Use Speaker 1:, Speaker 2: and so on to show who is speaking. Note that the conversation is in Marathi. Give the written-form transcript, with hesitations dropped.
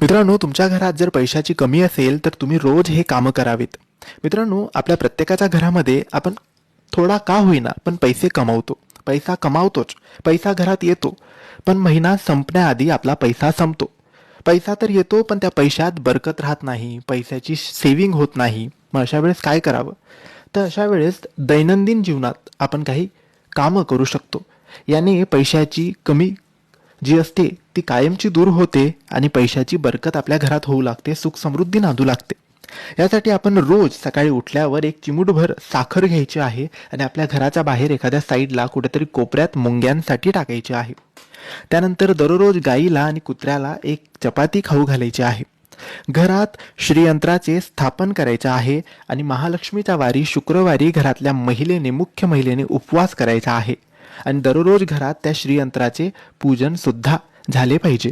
Speaker 1: मित्रांनो, तुमच्या घरात जर पैशाची कमी असेल तर तुम्ही रोज हे कामं करावीत. मित्रांनो, आपल्या प्रत्येकाच्या घरामध्ये आपण थोडा का होईना पण पैसे कमवतो. पैसा कमावतोच. पैसा घरात येतो. पण महिना संपण्याआधी आपला पैसा संपतो. पैसा तर येतो पण त्या पैशात बरकत राहत नाही. पैशाची सेव्हिंग होत नाही. मग अशा वेळेस काय करावं? तर अशा वेळेस दैनंदिन जीवनात आपण काही कामं करू शकतो. याने पैशाची कमी जी असते ती कायमची दूर होते आणि पैशाची बरकत आपल्या घरात होऊ लागते, सुख समृद्धी नांदू लागते. यासाठी आपण रोज सकाळी उठल्यावर एक चिमूटभर साखर घ्यायची आहे आणि आपल्या घराच्या बाहेर एखाद्या साईडला कुठेतरी कोपऱ्यात मुंग्यांसाठी टाकायची आहे. त्यानंतर दररोज गाईला आणि कुत्र्याला एक चपाती खाऊ घालायची आहे. घरात श्रीयंत्राचे स्थापन करायचे आहे आणि महालक्ष्मीच्या वारी शुक्रवारी घरातल्या मुख्य महिलेने उपवास करायचा आहे आणि दररोज घरात त्या श्रीयंत्राचे पूजन सुद्धा झाले पाहिजे.